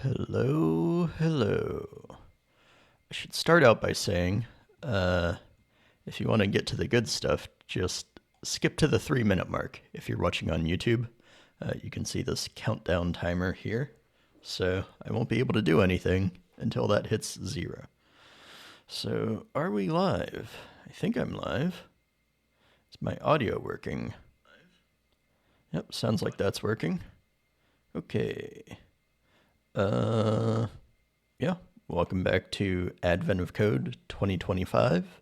Hello, hello. I should start out by saying, if you want to get to the good stuff, just skip to the 3 minute mark. If you're watching on YouTube, you can see this countdown timer here. So I won't be able to do anything until that hits 0. So are we live? I think I'm live. Is my audio working? Yep, sounds like that's working. Okay. Yeah, welcome back to Advent of Code 2025.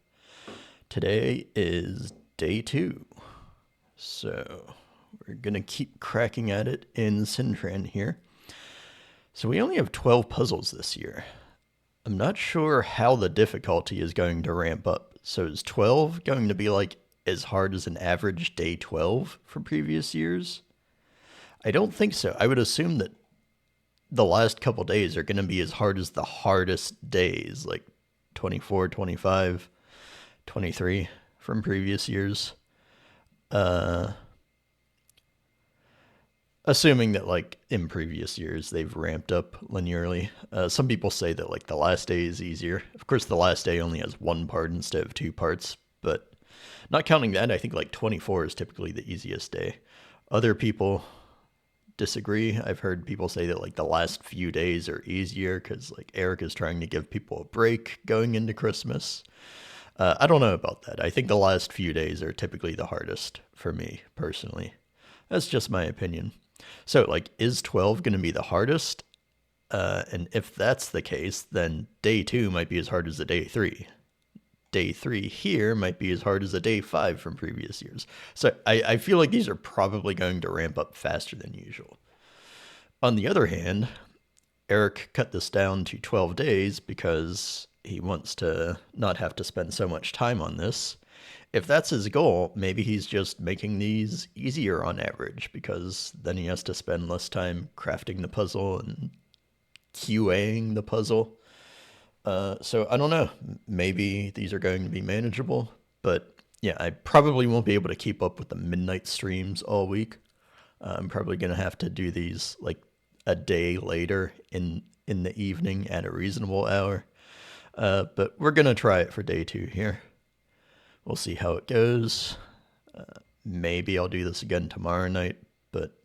Today is day 2. So we're going to keep cracking at it in Sintran here. So we only have 12 puzzles this year. I'm not sure how the difficulty is going to ramp up. So is 12 going to be like as hard as an average day 12 from previous years? I don't think so. I would assume that the last couple days are going to be as hard as the hardest days, like 24, 25, 23 from previous years. Assuming that, like, in previous years, they've ramped up linearly. Some people say that, like, the last day is easier. Of course, the last day only has one part instead of 2 parts, but not counting that, I think, like, 24 is typically the easiest day. Other people disagree. I've heard people say that like the last few days are easier because like Eric is trying to give people a break going into Christmas. I don't know about that. I think the last few days are typically the hardest for me personally. That's just my opinion. So like, is 12 going to be the hardest? And if that's the case, then day 2 might be as hard as a day 3. Day 3 here might be as hard as a day 5 from previous years. So I feel like these are probably going to ramp up faster than usual. On the other hand, Eric cut this down to 12 days because he wants to not have to spend so much time on this. If that's his goal, maybe he's just making these easier on average because then he has to spend less time crafting the puzzle and QAing the puzzle. So I don't know. Maybe these are going to be manageable, but yeah, I probably won't be able to keep up with the midnight streams all week. I'm probably going to have to do these like a day later in the evening at a reasonable hour. But we're going to try it for day 2 here. We'll see how it goes. Maybe I'll do this again tomorrow night, but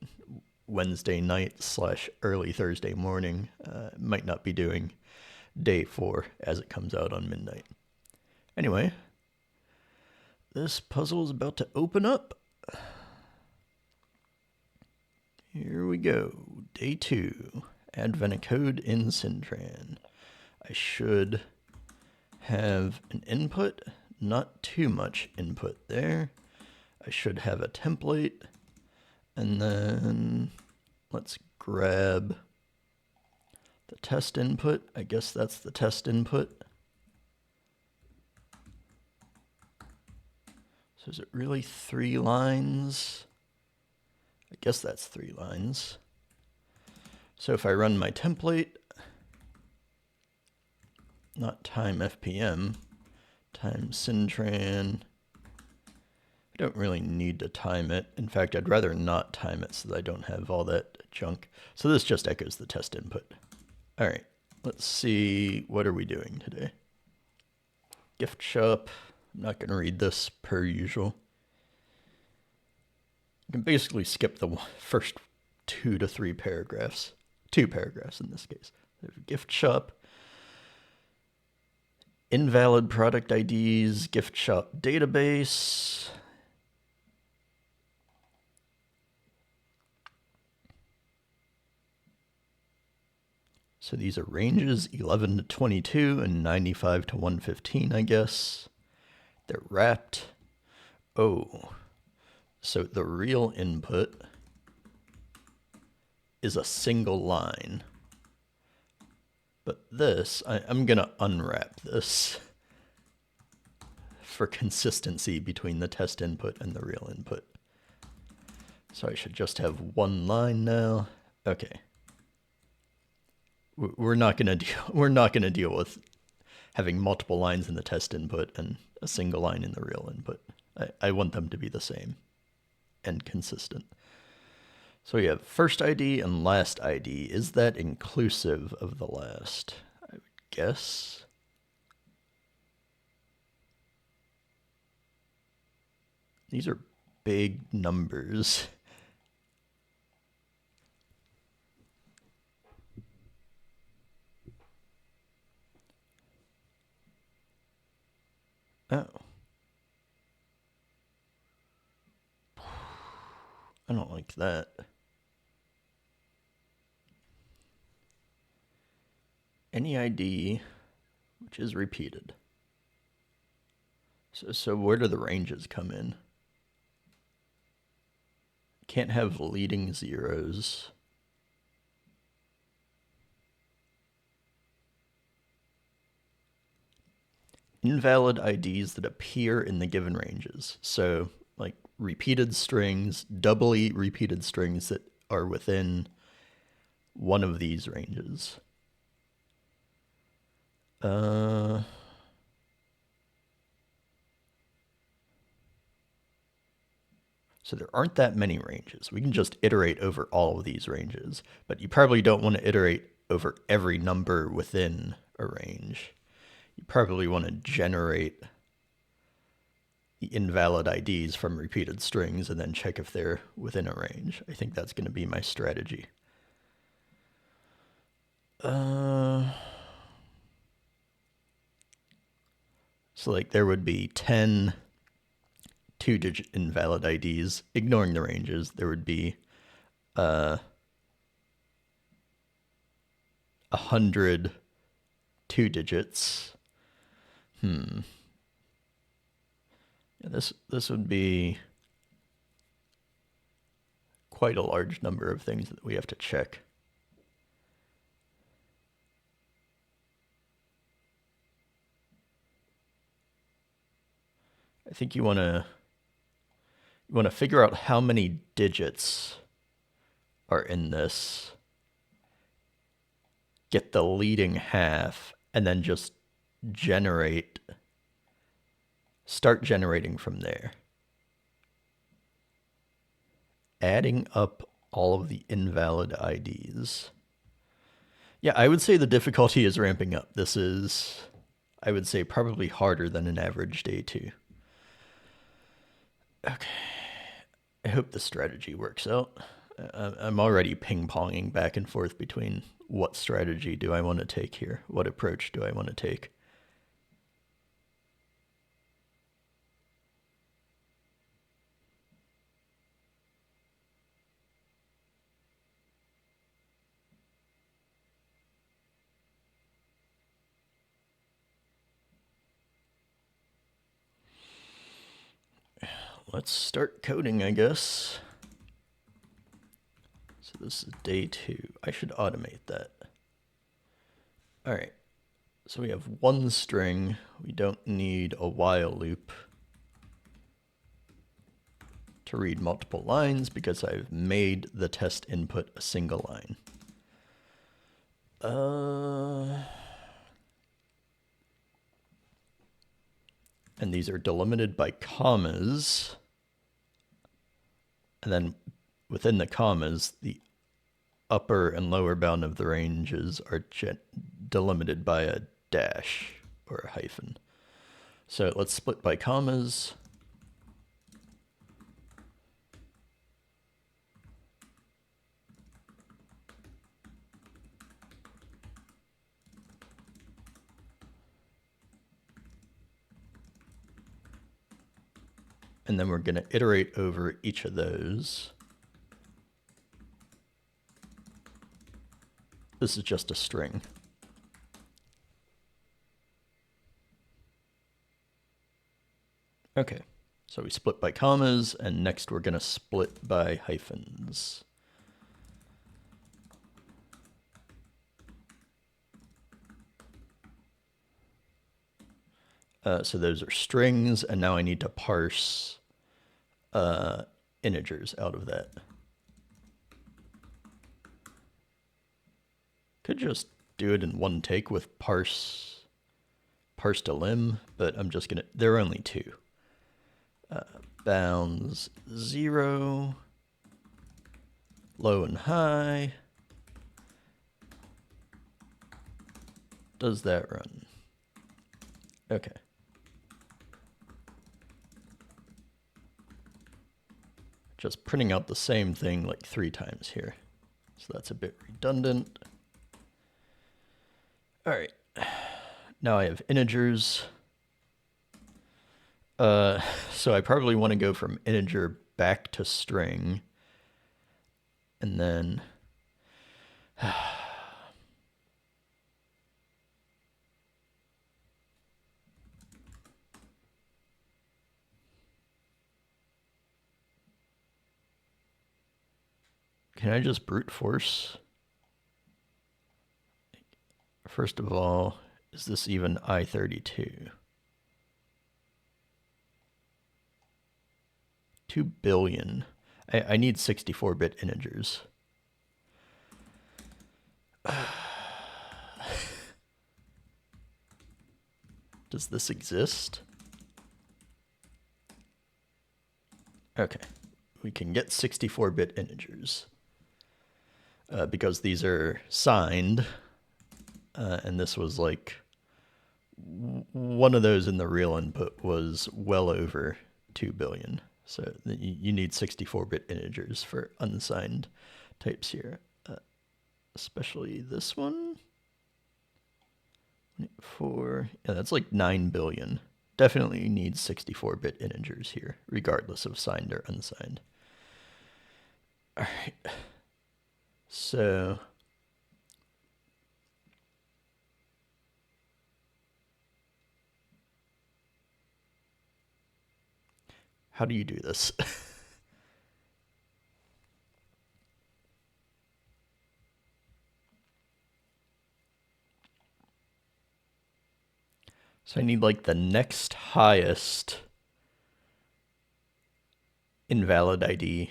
Wednesday night / early Thursday morning, might not be doing day 4 as it comes out on midnight. Anyway, this puzzle is about to open up. Here we go. Day 2. Advent code in Sintran. I should have an input, not too much input there. I should have a template. And then let's grab the test input. I guess that's the test input. So is it really 3 lines? I guess that's 3 lines. So if I run my template, not time FPM, time Sintran, I don't really need to time it. In fact, I'd rather not time it so that I don't have all that junk. So this just echoes the test input. All right, let's see, what are we doing today? Gift shop. I'm not going to read this per usual. You can basically skip the first 2 to 3 paragraphs. 2 paragraphs in this case. There's a gift shop. Invalid product IDs, gift shop database. So these are ranges 11 to 22 and 95 to 115, I guess. They're wrapped. Oh, so the real input is a single line. But this, I'm going to unwrap this for consistency between the test input and the real input. So I should just have 1 line now. Okay. We're not going to deal with having multiple lines in the test input and a single line in the real input. I want them to be the same and consistent. So we have first ID and last ID. Is that inclusive of the last? I would guess. These are big numbers. Oh. I don't like that. Any ID which is repeated. So where do the ranges come in? Can't have leading zeros. Invalid IDs that appear in the given ranges. So, like repeated strings, doubly repeated strings that are within one of these ranges. So there aren't that many ranges. We can just iterate over all of these ranges, but you probably don't want to iterate over every number within a range. You probably want to generate the invalid IDs from repeated strings and then check if they're within a range. I think that's going to be my strategy. So like there would be 10 two-digit invalid IDs, ignoring the ranges. There would be 100 two digits. Yeah, this would be quite a large number of things that we have to check. I think you want to figure out how many digits are in this, get the leading half, and then just start generating from there. Adding up all of the invalid IDs. Yeah, I would say the difficulty is ramping up. This is, I would say, probably harder than an average day 2. Okay. I hope the strategy works out. I'm already ping-ponging back and forth between what strategy do I want to take here? What approach do I want to take? Let's start coding, I guess. So this is day 2. I should automate that. All right. So we have one string. We don't need a while loop to read multiple lines because I've made the test input a single line. And these are delimited by commas. And then within the commas, the upper and lower bound of the ranges are delimited by a dash or a hyphen. So let's split by commas. And then we're going to iterate over each of those. This is just a string. Okay, so we split by commas, and next we're going to split by hyphens. So those are strings, and now I need to parse integers out of that. Could just do it in one take with parse to lim, but I'm just gonna, there are only 2. Bounds 0, low and high. Does that run? Okay. Just printing out the same thing like 3 times here. So that's a bit redundant. All right. Now I have integers. So I probably want to go from integer back to string. And then can I just brute force? First of all, is this even I32? 2 billion. I need 64-bit integers. Does this exist? Okay, we can get 64-bit integers. Because these are signed, and this was like, one of those in the real input was well over 2 billion. So you need 64-bit integers for unsigned types here, especially this one. Yeah, that's like 9 billion. Definitely needs 64-bit integers here, regardless of signed or unsigned. All right. So how do you do this? So I need like the next highest invalid ID,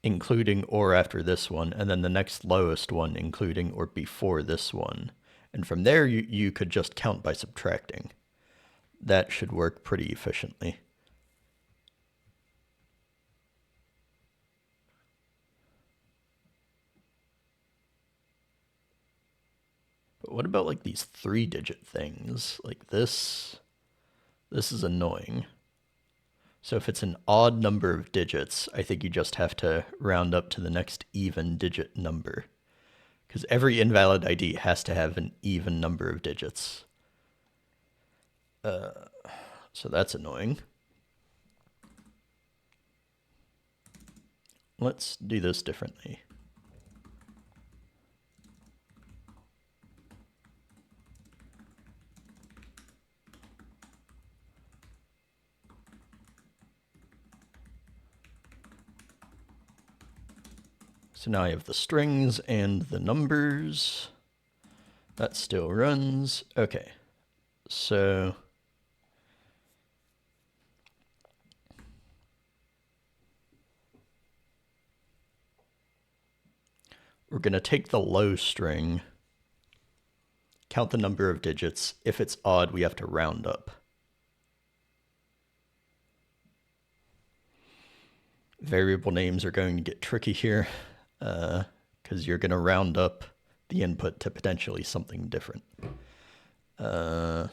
including or after this one, and then the next lowest one, including or before this one. And from there, you could just count by subtracting. That should work pretty efficiently. But what about like these 3-digit things? Like this is annoying. So if it's an odd number of digits, I think you just have to round up to the next even digit number. Because every invalid ID has to have an even number of digits. So that's annoying. Let's do this differently. So now I have the strings and the numbers. That still runs. Okay, so we're going to take the low string, count the number of digits. If it's odd, we have to round up. Variable names are going to get tricky here, because you're going to round up the input to potentially something different. And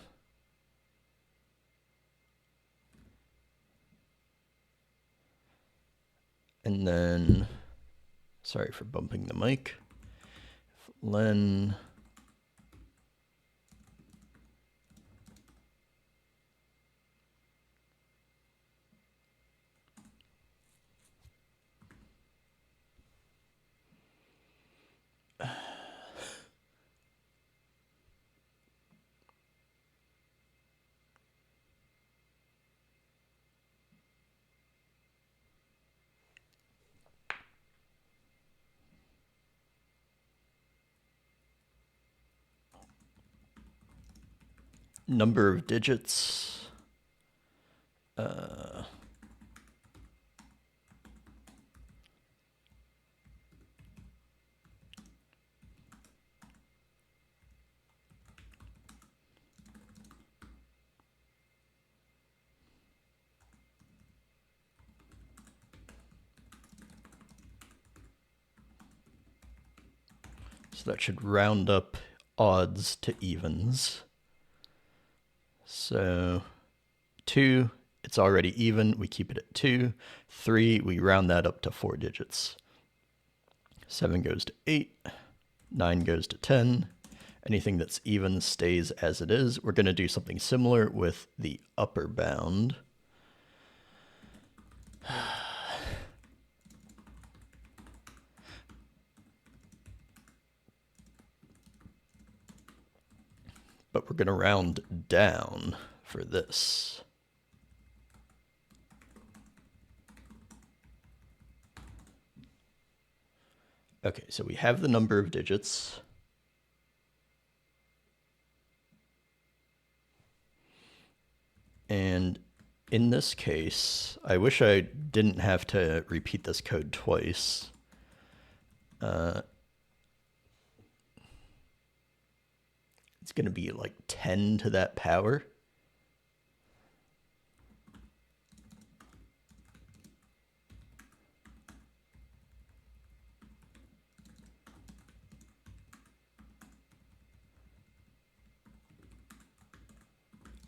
then, sorry for bumping the mic. Len number of digits. So that should round up odds to evens. So 2, it's already even, we keep it at 2. 3, we round that up to 4 digits. 7 goes to 8, 9 goes to 10. Anything that's even stays as it is. We're going to do something similar with the upper bound. But we're going to round down for this. Okay, so we have the number of digits. And in this case, I wish I didn't have to repeat this code twice. It's going to be like 10 to that power.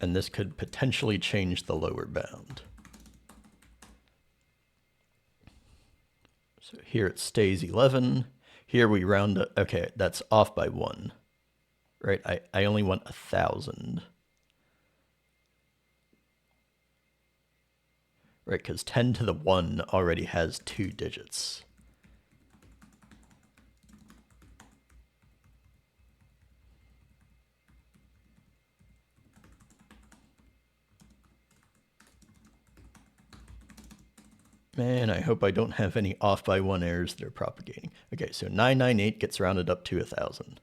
And this could potentially change the lower bound. So here it stays 11. Here we round up. Okay, that's off by 1. Right? I only want 1,000. Right, because 10 to the 1 already has 2 digits. Man, I hope I don't have any off by 1 errors that are propagating. Okay, so 998 gets rounded up to 1,000.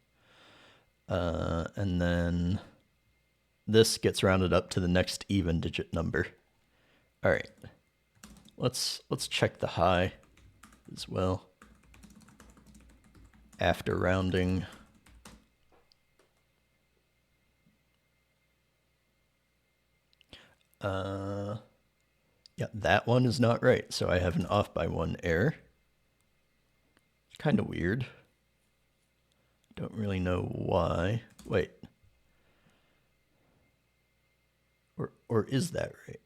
And then this gets rounded up to the next even digit number. All right, let's check the high as well. After rounding. Yeah, that one is not right, so I have an off by 1 error. Kind of weird. Don't really know why. Wait. Or is that right?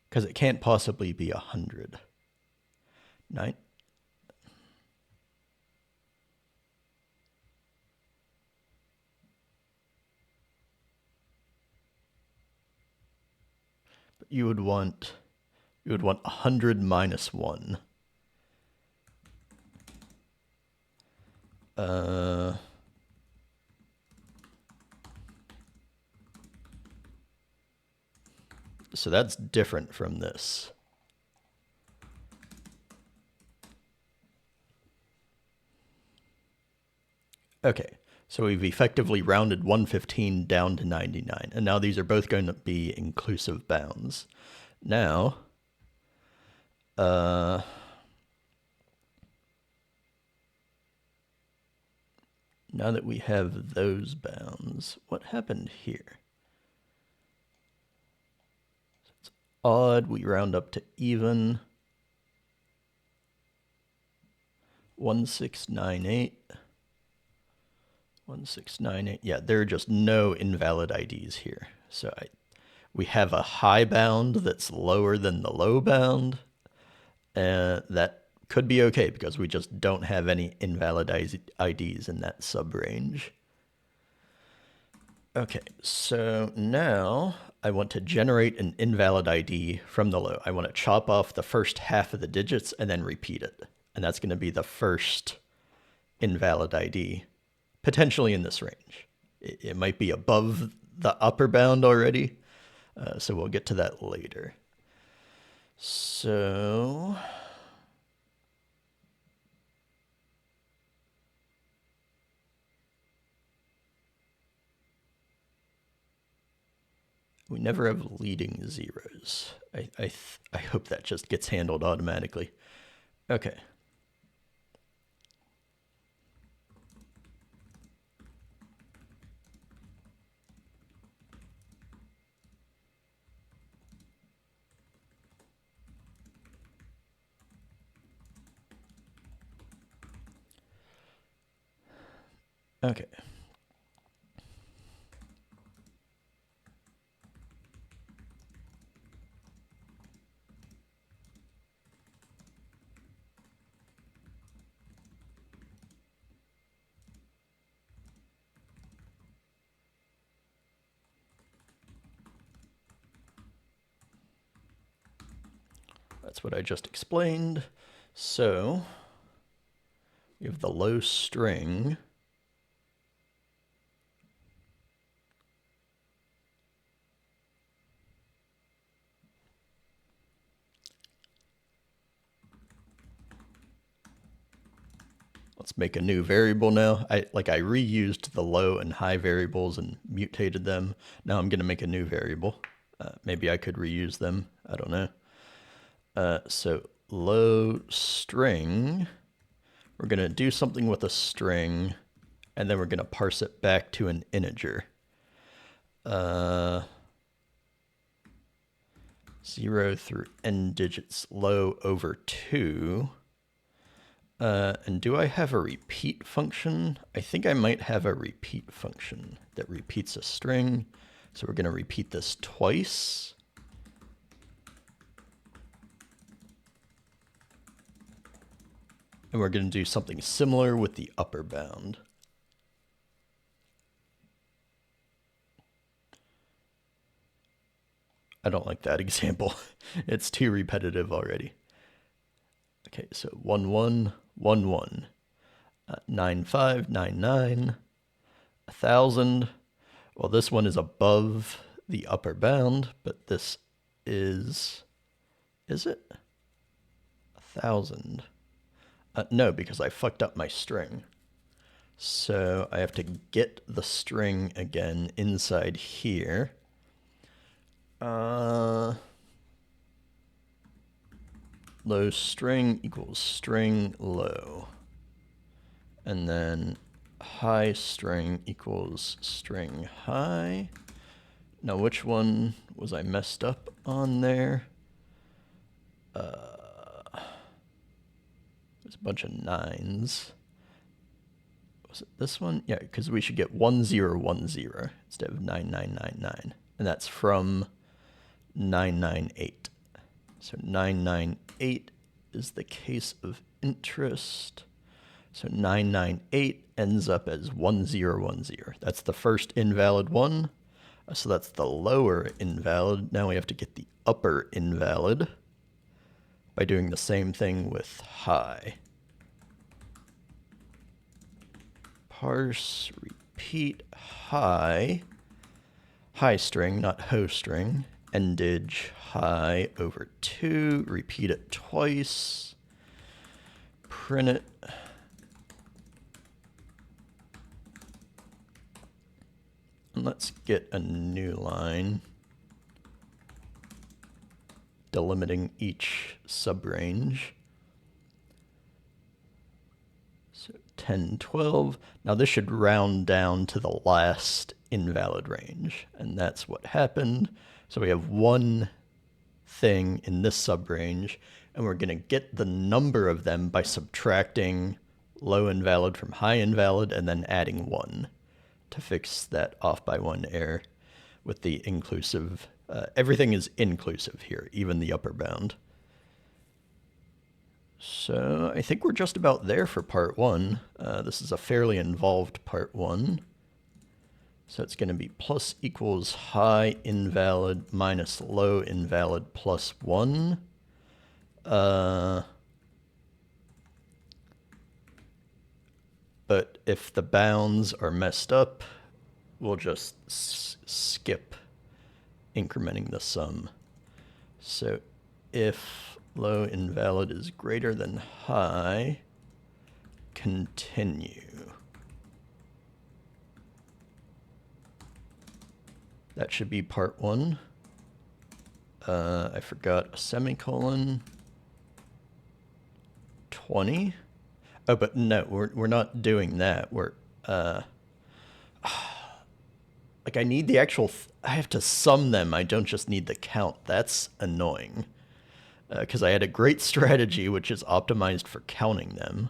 Because it can't possibly be 100. 9. But you would want 100 minus 1. So that's different from this. Okay, so we've effectively rounded 115 down to 99, and now these are both going to be inclusive bounds. Now, now that we have those bounds, what happened here? So it's odd, we round up to even. 1698. 1698. Yeah, there are just no invalid IDs here. So we have a high bound that's lower than the low bound. That could be okay because we just don't have any invalid IDs in that sub-range. Okay, so now I want to generate an invalid ID from the low. I want to chop off the first half of the digits and then repeat it. And that's going to be the first invalid ID, potentially in this range. It might be above the upper bound already, so we'll get to that later. So we never have leading zeros. I hope that just gets handled automatically. Okay. Okay. That's what I just explained. So we have the low string. Let's make a new variable now. I reused the low and high variables and mutated them. Now I'm going to make a new variable. Maybe I could reuse them. I don't know. So low string. We're going to do something with a string, and then we're going to parse it back to an integer. 0 through n digits low over 2. And do I have a repeat function? I think I might have a repeat function that repeats a string. So we're going to repeat this twice. And we're going to do something similar with the upper bound. I don't like that example. It's too repetitive already. Okay, so 1, 1, 1, 1, 9, 5, 9, 9, 1,000. Well, this one is above the upper bound, but this is it? 1,000. No, because I fucked up my string. So I have to get the string again inside here. Low string equals string low. And then high string equals string high. Now, which one was I messed up on there? There's a bunch of 9s. Was it this one? Yeah, because we should get 1010 instead of 9999. And that's from 998. So 998 is the case of interest. So 998 ends up as 1010. That's the first invalid one. So that's the lower invalid. Now we have to get the upper invalid by doing the same thing with high. Parse, repeat, high. High string, not ho string. Ndig high over 2. Repeat it twice. Print it. And let's get a new line delimiting each subrange. So 10, 12. Now this should round down to the last invalid range, and that's what happened. So we have one thing in this subrange, and we're going to get the number of them by subtracting low invalid from high invalid and then adding 1 to fix that off by 1 error with the inclusive. Everything is inclusive here, even the upper bound. So I think we're just about there for part 1. This is a fairly involved part 1. So it's going to be plus equals high invalid minus low invalid plus 1. But if the bounds are messed up, we'll just skip incrementing the sum. So if low invalid is greater than high, continue. That should be part 1. I forgot a semicolon. 20. Oh, but no, we're not doing that. We're like I need the actual. I have to sum them. I don't just need the count. That's annoying. Because I had a great strategy which is optimized for counting them.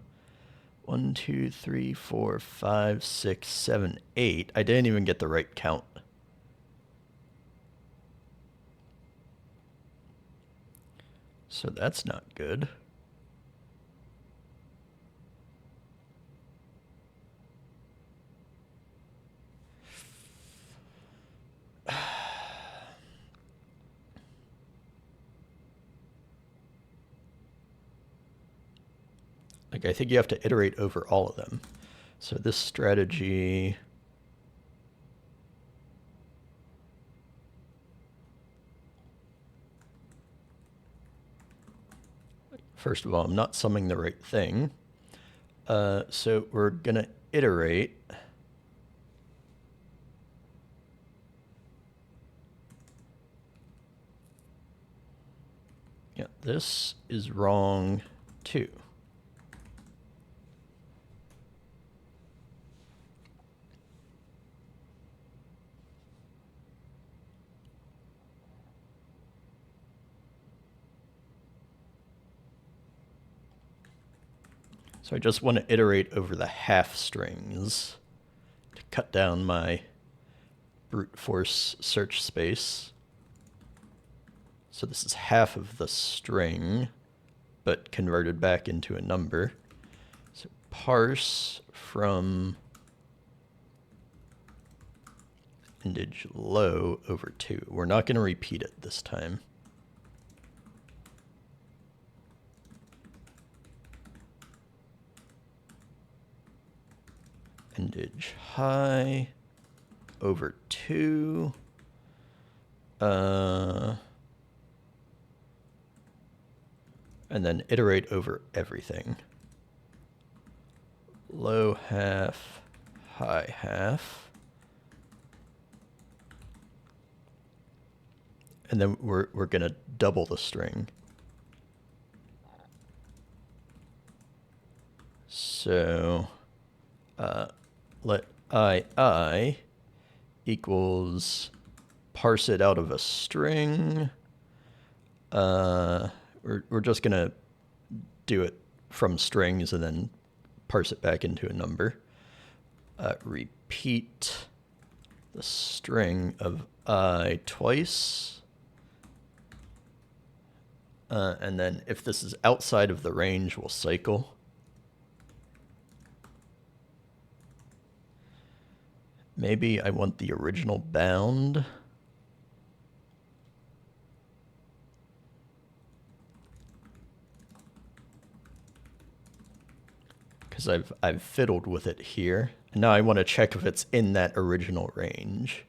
1, 2, 3, 4, 5, 6, 7, 8. I didn't even get the right count. So that's not good. Like, I think you have to iterate over all of them. So this strategy... First of all, I'm not summing the right thing. So we're going to iterate. Yeah, this is wrong too. So I just want to iterate over the half strings to cut down my brute force search space. So this is half of the string, but converted back into a number. So parse from indage low over 2. We're not going to repeat it this time. Indage high over 2. And then iterate over everything. Low half, high half. And then we're going to double the string. So let I equals parse it out of a string. We're just going to do it from strings and then parse it back into a number. Repeat the string of I twice. And then if this is outside of the range, we'll cycle. Maybe I want the original bound. Because I've fiddled with it here. And now I want to check if it's in that original range.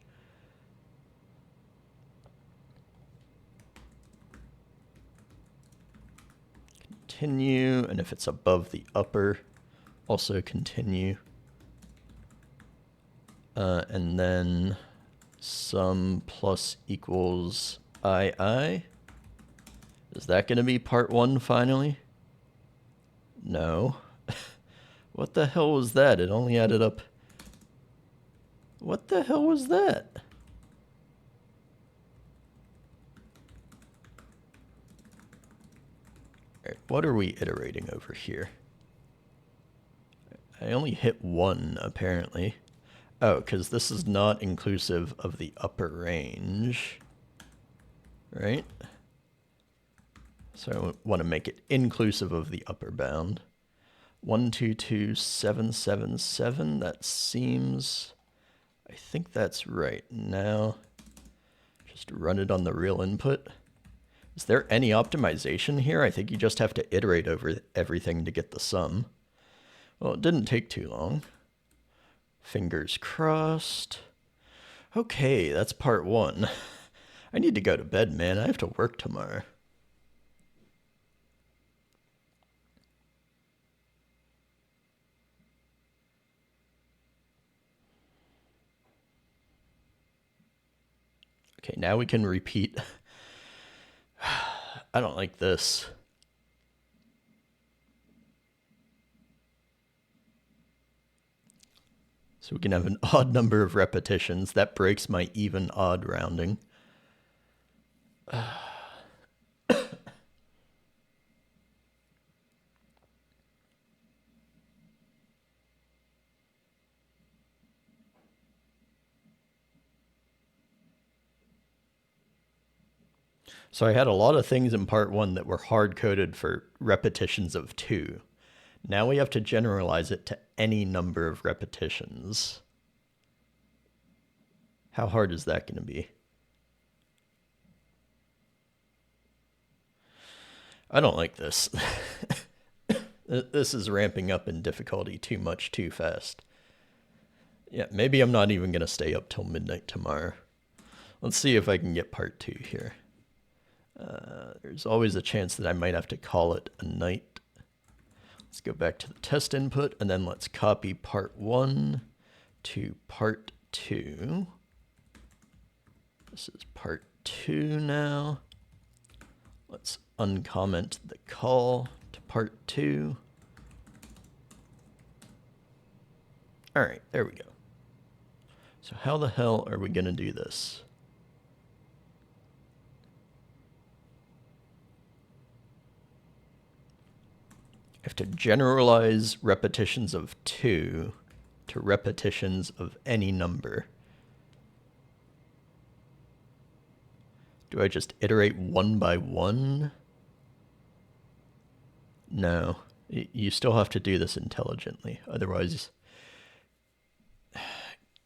Continue, and if it's above the upper, also continue. And then sum plus equals I. Is that going to be part 1 finally? No. What the hell was that? It only added up. What the hell was that? All right, what are we iterating over here? I only hit 1 apparently. Oh, because this is not inclusive of the upper range, right? So I want to make it inclusive of the upper bound. 122,777, that seems, I think that's right. Now, just run it on the real input. Is there any optimization here? I think you just have to iterate over everything to get the sum. Well, it didn't take too long. Fingers crossed. Okay, that's part 1. I need to go to bed, man. I have to work tomorrow. Okay, now we can repeat. I don't like this. So we can have an odd number of repetitions. That breaks my even-odd rounding. Okay, So I had a lot of things in part one that were hard coded for repetitions of 2. Now we have to generalize it to any number of repetitions. How hard is that going to be? I don't like this. This is ramping up in difficulty too much too fast. Yeah, maybe I'm not even going to stay up till midnight tomorrow. Let's see if I can get part 2 here. There's always a chance that I might have to call it a night. Let's go back to the test input, and then let's copy part 1 to part 2. This is part 2 now. Let's uncomment the call to part 2. All right, there we go. So how the hell are we going to do this? I have to generalize repetitions of 2 to repetitions of any number. Do I just iterate one by one? No. You still have to do this intelligently. Otherwise,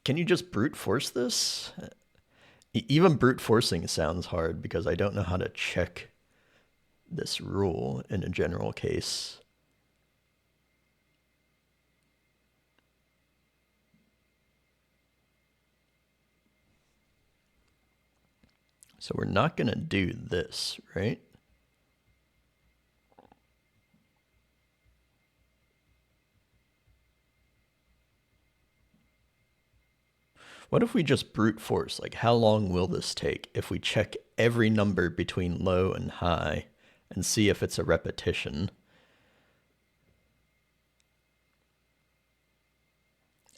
can you just brute force this? Even brute forcing sounds hard because I don't know how to check this rule in a general case. So we're not going to do this, right? What if we just brute force? Like, how long will this take if we check every number between low and high and see if it's a repetition?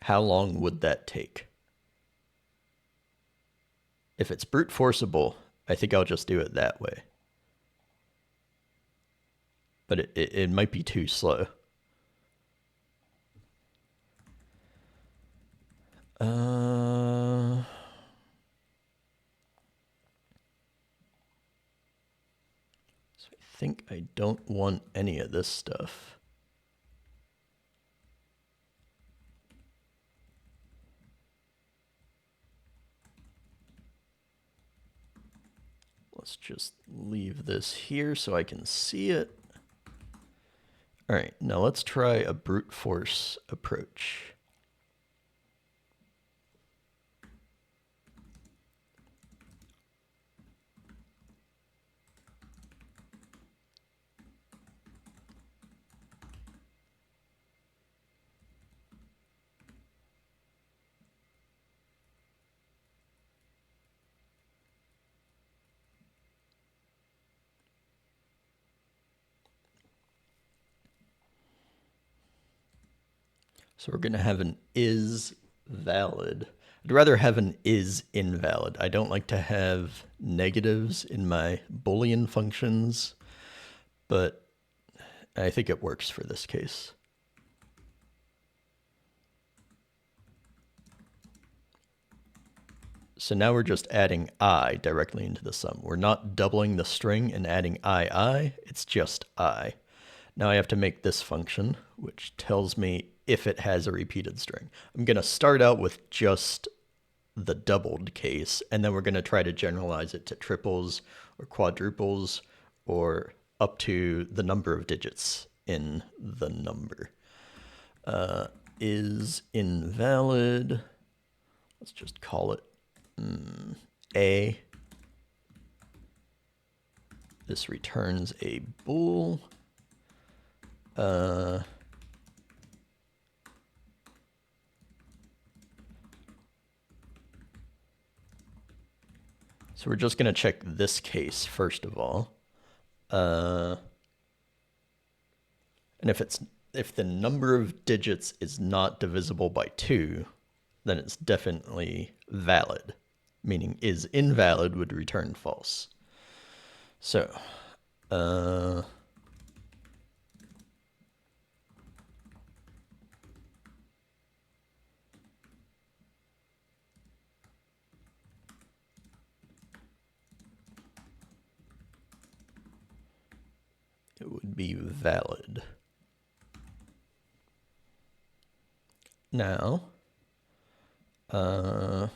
How long would that take? If it's brute forceable, I think I'll just do it that way. But it might be too slow. So I think I don't want any of this stuff. Let's just leave this here so I can see it. All right, now let's try a brute force approach. So we're going to have an is valid. I'd rather have an is invalid. I don't like to have negatives in my Boolean functions, but I think it works for this case. So now we're just adding I directly into the sum. We're not doubling the string and adding I, it's just I. Now I have to make this function, which tells me if it has a repeated string. I'm going to start out with just the doubled case, and then we're going to try to generalize it to triples or quadruples or up to the number of digits in the number. Is invalid. Let's just call it A. This returns a bool. So we're just going to check this case first of all. And if the number of digits is not divisible by 2, then it's definitely valid, meaning is invalid would return false. So, it would be valid. Now, I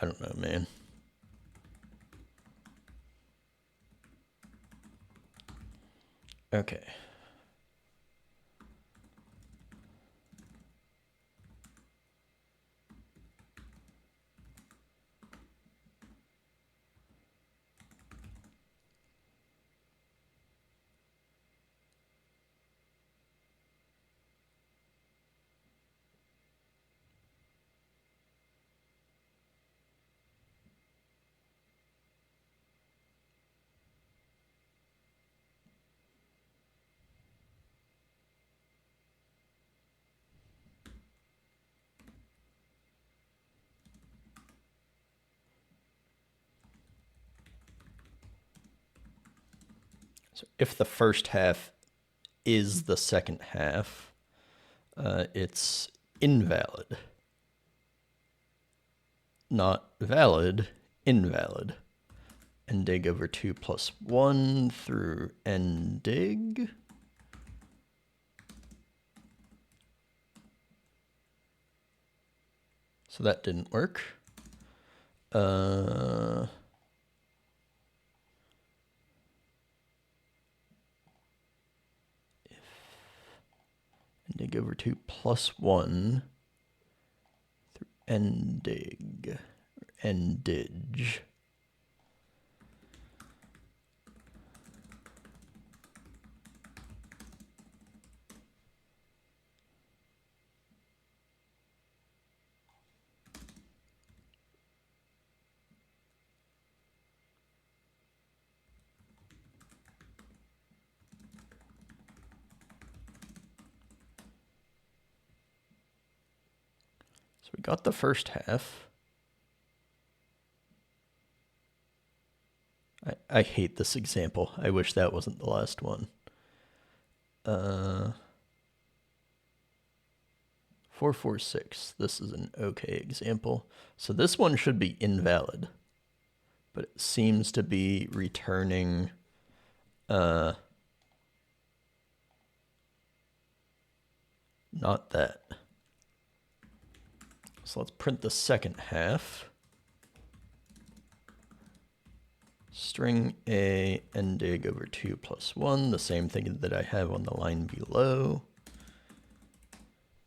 don't know, man. Okay. So if the first half is the second half, it's invalid. Not valid, invalid. Ndig over 2 plus 1 through ndig. So that didn't work. Ndig over 2 plus 1 through ndig, or ndig. So we got the first half. I hate this example. I wish that wasn't the last one. 446. This is an okay example. So this one should be invalid, but it seems to be returning not that. So let's print the second half. String A ndig over 2 plus 1, the same thing that I have on the line below.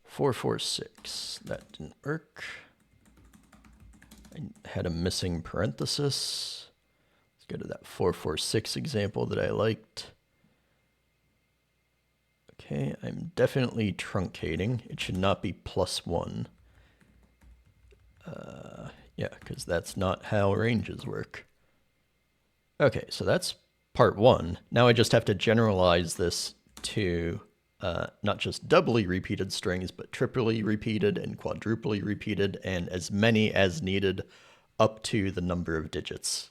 446, that didn't work. I had a missing parenthesis. Let's go to that 446 example that I liked. Okay, I'm definitely truncating. It should not be plus 1. Yeah, because that's not how ranges work. Okay, so that's part 1. Now I just have to generalize this to not just doubly repeated strings, but triply repeated and quadruply repeated, and as many as needed up to the number of digits.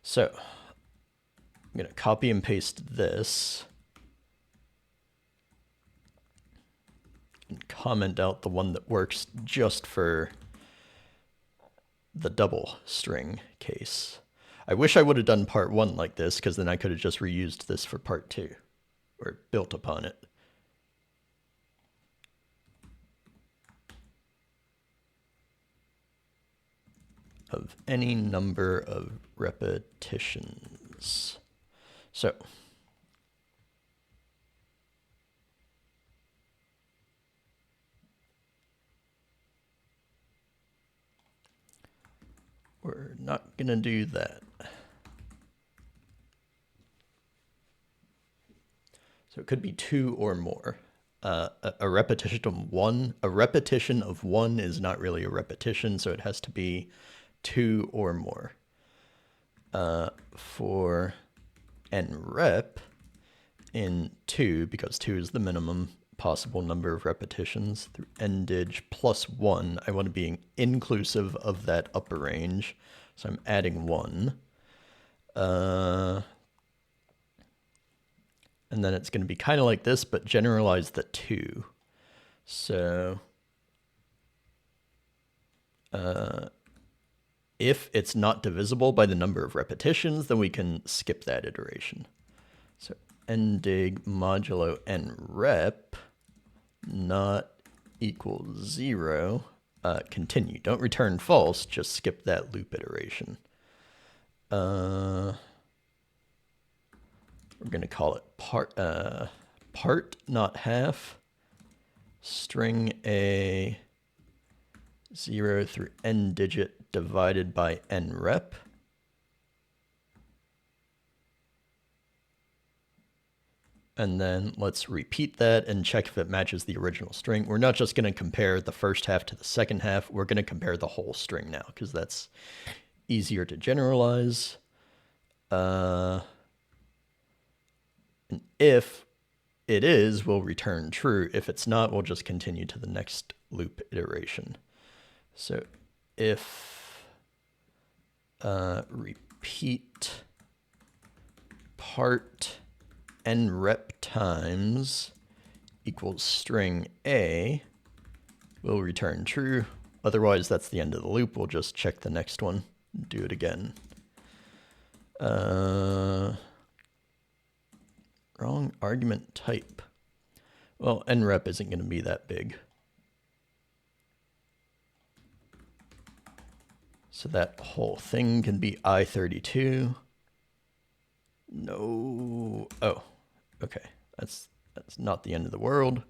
So I'm going to copy and paste this and comment out the one that works just for the double string case. I wish I would have done part 1 like this, because then I could have just reused this for part 2, or built upon it. Of any number of repetitions. So we're not going to do that. So it could be 2 or more. A repetition of one is not really a repetition, so it has to be 2 or more. For nrep in 2, because 2 is the minimum possible number of repetitions, through ndig plus 1, I want to be inclusive of that upper range, so I'm adding 1. And then it's going to be kind of like this, but generalize the 2. So if it's not divisible by the number of repetitions, then we can skip that iteration. So ndig modulo nrep not equals 0. Continue. Don't return false. Just skip that loop iteration. We're going to call it part, not half. String a 0 through n digit divided by n rep. And then let's repeat that and check if it matches the original string. We're not just going to compare the first half to the second half. We're going to compare the whole string now because that's easier to generalize. And if it is, we'll return true. If it's not, we'll just continue to the next loop iteration. So if repeat part n rep times equals string a, we'll return true. Otherwise, that's the end of the loop. We'll just check the next one, do it again. Wrong argument type. Well, nrep isn't going to be that big. So that whole thing can be I32. No. Oh, okay. That's not the end of the world.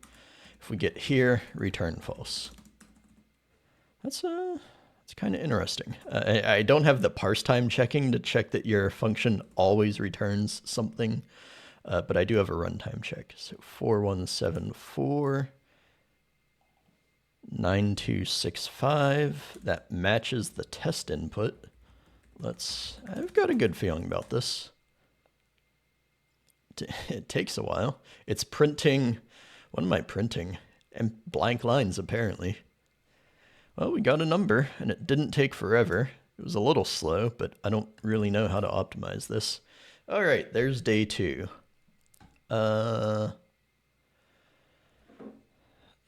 If we get here, return false. That's kind of interesting. I don't have the parse time checking to check that your function always returns something, but I do have a runtime check. So 4174 9265. That matches the test input. I've got a good feeling about this. It takes a while. It's printing. What am I printing? And blank lines, apparently. Well, we got a number, and it didn't take forever. It was a little slow, but I don't really know how to optimize this. All right, there's day 2.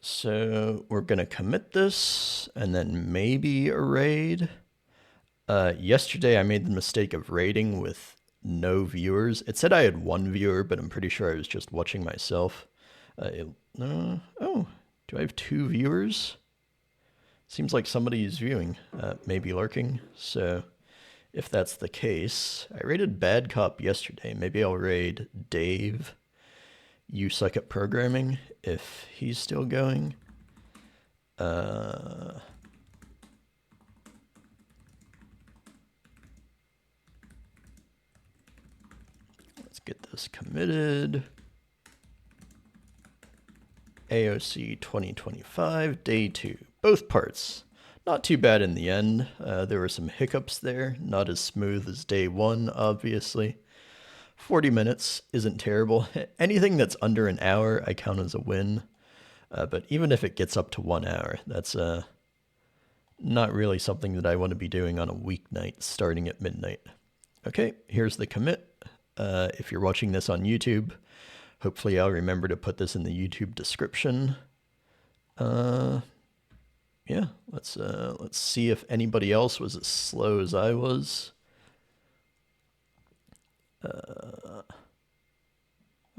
So we're going to commit this, and then maybe a raid. Yesterday, I made the mistake of raiding with no viewers. It said I had 1 viewer, but I'm pretty sure I was just watching myself. Oh, do I have 2 viewers? Seems like somebody's viewing, maybe lurking. So if that's the case, I raided Bad Cop yesterday. Maybe I'll raid Dave. You suck at programming if he's still going. Let's get this committed. AOC 2025, day 2. Both parts. Not too bad in the end. There were some hiccups there. Not as smooth as day 1, obviously. 40 minutes isn't terrible. Anything that's under an hour, I count as a win. But even if it gets up to 1 hour, that's not really something that I want to be doing on a weeknight starting at midnight. Okay, here's the commit. If you're watching this on YouTube, hopefully I'll remember to put this in the YouTube description. Yeah, let's see if anybody else was as slow as I was. All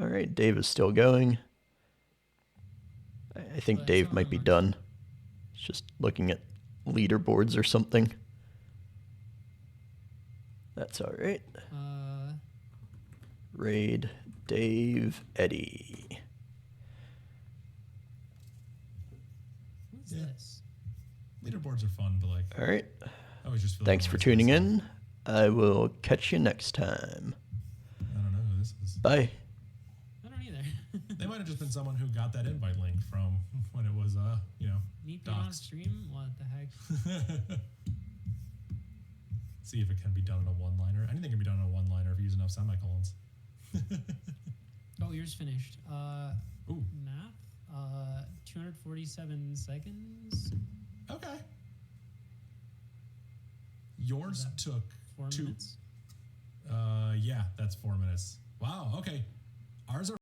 right, Dave is still going. I think Dave might be done. It's just looking at leaderboards or something. That's all right. Raid Dave Eddie. What's this? Leaderboards are fun, but like. All right. I was just. Thanks for tuning in. I will catch you next time. I don't know who this is. Bye. I don't either. They might have just been someone who got that invite link from when it was, Need to be on stream? What the heck? See if it can be done in a one-liner. Anything can be done in a one-liner if you use enough semicolons. Oh, yours finished. Ooh. Math. 247 seconds. Okay. Yours took 4 minutes. Yeah, that's 4 minutes. Wow. Okay. Ours are.